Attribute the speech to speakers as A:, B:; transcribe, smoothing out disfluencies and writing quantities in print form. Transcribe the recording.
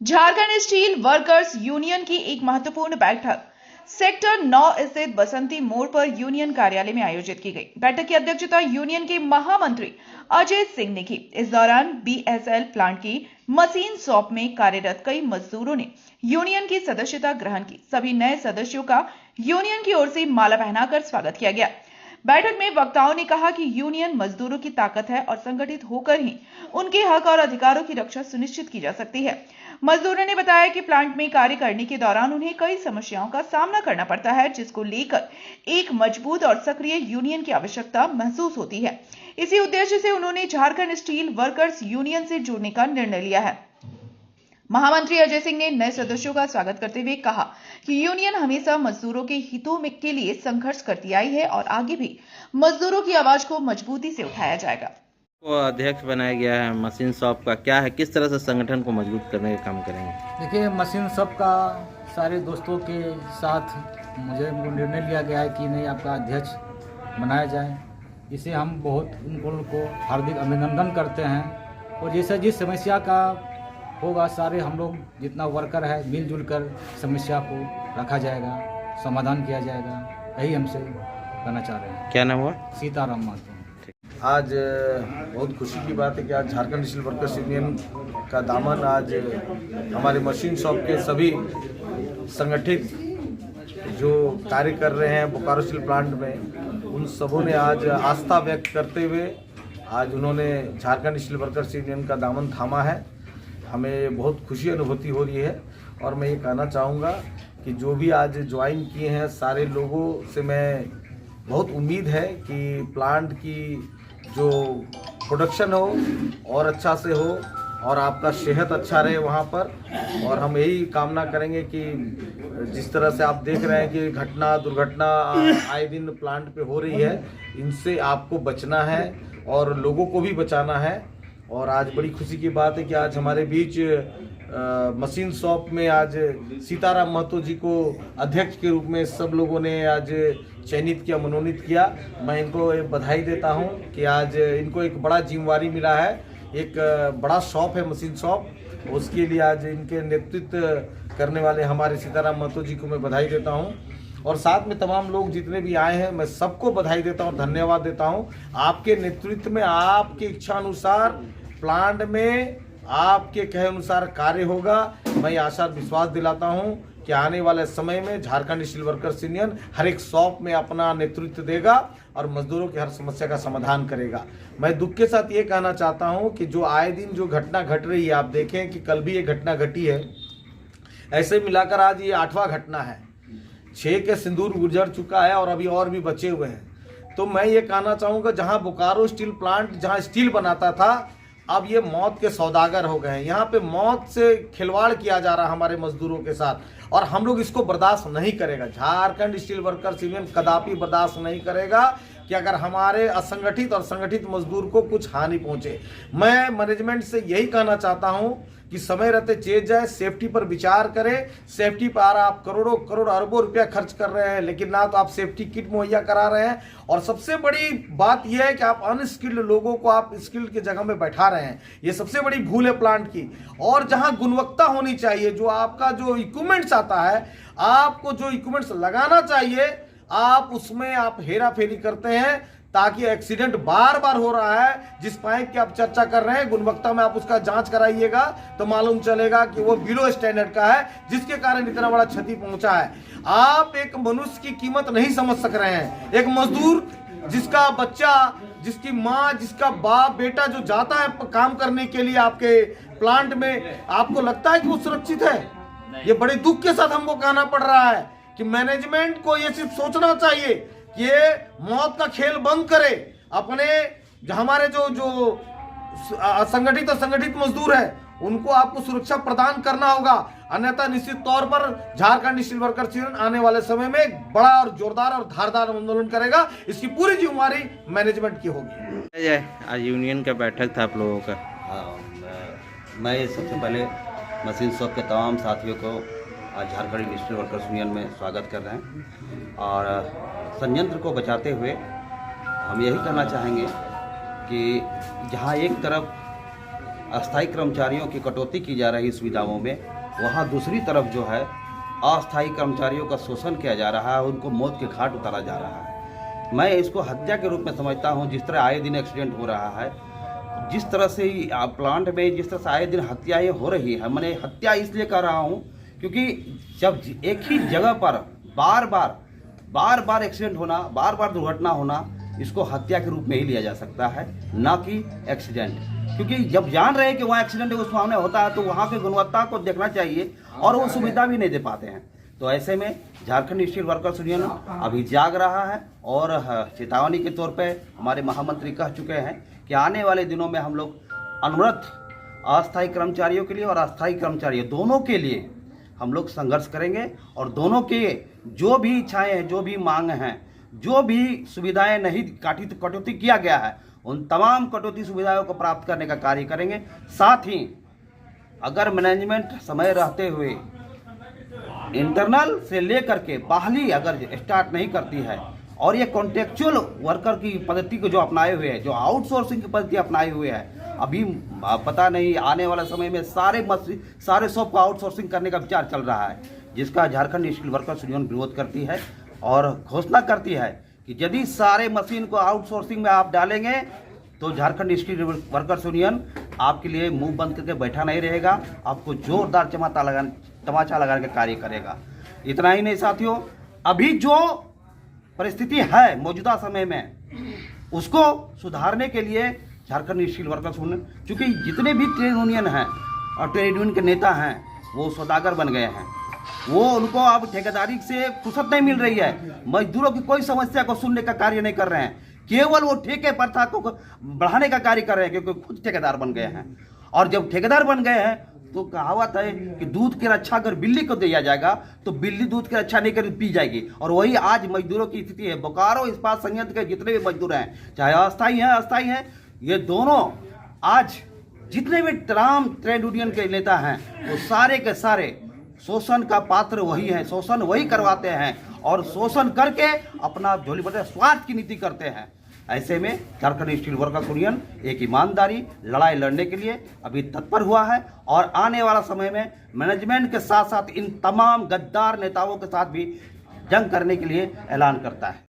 A: Jharkhand steel workers union की एक महत्वपूर्ण बैठक सेक्टर 9 स्थित बसंती मोड़ पर यूनियन कार्यालय में आयोजित की गई। बैठक की अध्यक्षता यूनियन के महामंत्री अजय सिंह ने की। इस दौरान बीएसएल प्लांट की मशीन शॉप में कार्यरत कई मजदूरों ने यूनियन की सदस्यता ग्रहण की। सभी नए सदस्यों का यूनियन की ओर से माला पहनाकर स्वागत किया गया। बैठक में वक्ताओं ने कहा कि यूनियन मजदूरों की ताकत है और संगठित होकर ही उनके हक और अधिकारों की रक्षा सुनिश्चित की जा सकती है। मजदूरों ने बताया कि प्लांट में कार्य करने के दौरान उन्हें कई समस्याओं का सामना करना पड़ता है, जिसको लेकर एक मजबूत और सक्रिय यूनियन की आवश्यकता महसूस होती है। इसी उद्देश्य से उन्होंने झारखंड स्टील वर्कर्स यूनियन से जुड़ने का निर्णय लिया है। महामंत्री अजय सिंह ने नए सदस्यों का स्वागत करते हुए कहा कि यूनियन हमेशा मजदूरों के हितों के लिए संघर्ष करती आई है और आगे भी मजदूरों की आवाज को मजबूती से उठाया जाएगा।
B: को अध्यक्ष बनाया गया है मशीन शॉप का, क्या है, किस तरह से संगठन को मजबूत करने का काम करेंगे?
C: देखिए, मशीन शॉप का सारे दोस्तों के साथ मुझे निर्णय लिया गया है कि नहीं, आपका अध्यक्ष बनाया जाए। इसे हम बहुत उनको हार्दिक अभिनंदन करते हैं और जैसे जिस समस्या का होगा सारे हम लोग जितना वर्कर है मिलजुल कर समस्या को रखा जाएगा, समाधान किया जाएगा, यही हमसे कहना चाह रहे हैं।
B: क्या नाम हुआ?
C: सीताराम महतो।
D: आज बहुत खुशी की बात है कि आज झारखंड स्टील वर्कर्स यूनियन का दामन आज हमारे मशीन शॉप के सभी संगठित जो कार्य कर रहे हैं बोकारो स्टील प्लांट में, उन सबों ने आज आस्था व्यक्त करते हुए आज उन्होंने झारखंड स्टील वर्कर्स यूनियन का दामन थामा है। हमें बहुत खुशी अनुभूति हो रही है और मैं ये कहना चाहूँगा कि जो भी आज ज्वाइन किए हैं सारे लोगों से मैं बहुत उम्मीद है कि प्लांट की जो प्रोडक्शन हो और अच्छा से हो और आपका सेहत अच्छा रहे वहाँ पर। और हम यही कामना करेंगे कि जिस तरह से आप देख रहे हैं कि दुर्घटना आए दिन प्लांट पे हो रही है, इनसे आपको बचना है और लोगों को भी बचाना है। और आज बड़ी खुशी की बात है कि आज हमारे बीच मशीन शॉप में आज सीताराम महतो जी को अध्यक्ष के रूप में सब लोगों ने आज चयनित किया, मनोनीत किया। मैं इनको बधाई देता हूं कि आज इनको एक बड़ा जिम्मेवारी मिला है, एक बड़ा शॉप है मशीन शॉप, उसके लिए आज इनके नेतृत्व करने वाले हमारे सीताराम महतो जी को मैं बधाई देता हूं। और साथ में तमाम लोग जितने भी आए हैं मैं सबको बधाई देता हूं, धन्यवाद देता हूं। आपके नेतृत्व में आपकी इच्छा अनुसार प्लांट में आपके कहे अनुसार कार्य होगा। मैं आशा विश्वास दिलाता हूं कि आने वाले समय में झारखंड स्टील वर्कर्स यूनियन हर एक शॉप में अपना नेतृत्व देगा और मजदूरों की हर समस्या का समाधान करेगा। मैं दुख के साथ ये कहना चाहता हूं कि जो आए दिन जो घटना घट रही है, आप देखें कि कल भी ये घटना घटी है, ऐसे मिलाकर आज ये 8वां घटना है। 6 के सिंदूर गुजर चुका है और अभी और भी बचे हुए हैं। तो मैं ये कहना चाहूँगा, जहाँ बोकारो स्टील प्लांट जहाँ स्टील बनाता था, अब ये मौत के सौदागर हो गए हैं। यहाँ पे मौत से खिलवाड़ किया जा रहा है हमारे मजदूरों के साथ और हम लोग इसको बर्दाश्त नहीं करेगा। झारखंड स्टील वर्कर्स यूनियन कदापि बर्दाश्त नहीं करेगा कि अगर हमारे असंगठित और संगठित मजदूर को कुछ हानि पहुंचे। मैं मैनेजमेंट से यही कहना चाहता हूं कि समय रहते चेत जाए, सेफ्टी पर विचार करें। सेफ्टी पर आप करोड़ों अरबों रुपया खर्च कर रहे हैं, लेकिन ना तो आप सेफ्टी किट मुहैया करा रहे हैं और सबसे बड़ी बात यह है कि आप अनस्किल्ड लोगों को आप स्किल्ड की जगह में बैठा रहे हैं। ये सबसे बड़ी भूल है प्लांट की। और जहां गुणवत्ता होनी चाहिए, जो आपका जो इक्विपमेंट्स आता है, आपको जो इक्विपमेंट्स लगाना चाहिए, आप उसमें आप हेरा फेरी करते हैं, ताकि एक्सीडेंट बार बार हो रहा है। जिस पाइप की आप चर्चा कर रहे हैं, गुणवत्ता में आप उसका जांच कराइएगा तो मालूम चलेगा कि वो बिलो स्टैंडर्ड का है, जिसके कारण इतना बड़ा क्षति पहुंचा है। आप एक मनुष्य की कीमत नहीं समझ सक रहे हैं। एक मजदूर जिसका बच्चा, जिसकी माँ, जिसका बाप, बेटा जो जाता है काम करने के लिए आपके प्लांट में, आपको लगता है कि वो सुरक्षित है? ये बड़े दुख के साथ हमको कहना पड़ रहा है कि मैनेजमेंट को ये सिर्फ सोचना चाहिए कि ये मौत का खेल बंद करे। अपने हमारे जो असंगठित और संगठित मजदूर हैं, उनको आपको सुरक्षा प्रदान करना होगा, अन्यथा निश्चित तौर पर झारखंड स्टील वर्कर्स यूनियन आने वाले समय में एक बड़ा और जोरदार और धारदार आंदोलन करेगा। इसकी पूरी जिम्मेवारी मैनेजमेंट की होगी।
B: आज यूनियन का बैठक था आप लोगों का।
E: मैं सबसे पहले मशीन शॉप के तमाम साथियों को आज झारखंड स्टील वर्कर्स यूनियन में स्वागत कर रहे हैं और संयंत्र को बचाते हुए हम यही कहना चाहेंगे कि जहाँ एक तरफ अस्थायी कर्मचारियों की कटौती की जा रही सुविधाओं में, वहाँ दूसरी तरफ जो है अस्थायी कर्मचारियों का शोषण किया जा रहा है, उनको मौत के घाट उतारा जा रहा है। मैं इसको हत्या के रूप में समझता हूँ। जिस तरह आए दिन एक्सीडेंट हो रहा है, जिस तरह से प्लांट में जिस तरह से आए दिन हत्याएँ हो रही है, मैंने हत्या इसलिए कर रहा हूँ क्योंकि जब एक ही जगह पर बार बार एक्सीडेंट होना, बार बार दुर्घटना होना, इसको हत्या के रूप में ही लिया जा सकता है, ना कि एक्सीडेंट। क्योंकि जब जान रहे हैं कि वहाँ एक्सीडेंट उस मामले होता है तो वहाँ की गुणवत्ता को देखना चाहिए और वो सुविधा भी नहीं दे पाते हैं। तो ऐसे में झारखंड स्टील वर्कर्स यूनियन अभी जाग रहा है और चेतावनी के तौर पे हमारे महामंत्री कह चुके हैं कि आने वाले दिनों में हम लोग अनवरत अस्थायी कर्मचारियों के लिए और अस्थायी कर्मचारियों दोनों के लिए हम लोग संघर्ष करेंगे और दोनों के जो भी इच्छाएं हैं, जो भी मांग हैं, जो भी सुविधाएं नहीं कटौती किया गया है, उन तमाम कटौती सुविधाओं को प्राप्त करने का कार्य करेंगे। साथ ही अगर मैनेजमेंट समय रहते हुए इंटरनल से लेकर के बाहरी अगर स्टार्ट नहीं करती है और ये कॉन्ट्रेक्चुअल वर्कर की पद्धति को जो अपनाए हुए हैं, जो आउटसोर्सिंग की पद्धति अपनाए हुए हैं, अभी पता नहीं आने वाला समय में सारे शॉप को आउटसोर्सिंग करने का विचार चल रहा है, जिसका झारखंड स्टील वर्कर्स यूनियन विरोध करती है और घोषणा करती है कि यदि सारे मशीन को आउटसोर्सिंग में आप डालेंगे तो झारखंड स्टील वर्कर्स यूनियन आपके लिए मुंह बंद करके बैठा नहीं रहेगा, आपको जोरदार तमाचा लगाने का कार्य करेगा। इतना ही नहीं साथियों, अभी जो परिस्थिति है मौजूदा समय में, उसको सुधारने के लिए झारखंड स्टील वर्कर्स यूनियन, चूँकि जितने भी ट्रेड यूनियन हैं और ट्रेड यूनियन के नेता हैं वो सौदागर बन गए हैं, वो उनको अब ठेकेदारी से फुर्सत नहीं मिल रही है, मजदूरों की कोई समस्या को सुनने का कार्य नहीं कर रहे हैं, केवल वो ठेके प्रथा को बढ़ाने का कार्य कर रहे हैं क्योंकि खुद ठेकेदार बन गए हैं। और जब ठेकेदार बन गए हैं तो कहावत है कि दूध की रक्षा अगर बिल्ली को दिया जाएगा तो बिल्ली दूध की रक्षा नहीं कर पी जाएगी। और वही आज मजदूरों की स्थिति है। बोकारो इस्पात संयंत्र के जितने भी मजदूर हैं, चाहे अस्थायी हैं, ये दोनों आज जितने भी तमाम ट्रेड यूनियन के नेता हैं वो सारे के सारे शोषण का पात्र वही है, शोषण वही करवाते हैं और शोषण करके अपना झोली भरते स्वार्थ की नीति करते हैं। ऐसे में झारखंड स्टील वर्कर्स यूनियन एक ईमानदारी लड़ाई लड़ने के लिए अभी तत्पर हुआ है और आने वाला समय में मैनेजमेंट के साथ साथ इन तमाम गद्दार नेताओं के साथ भी जंग करने के लिए ऐलान करता है।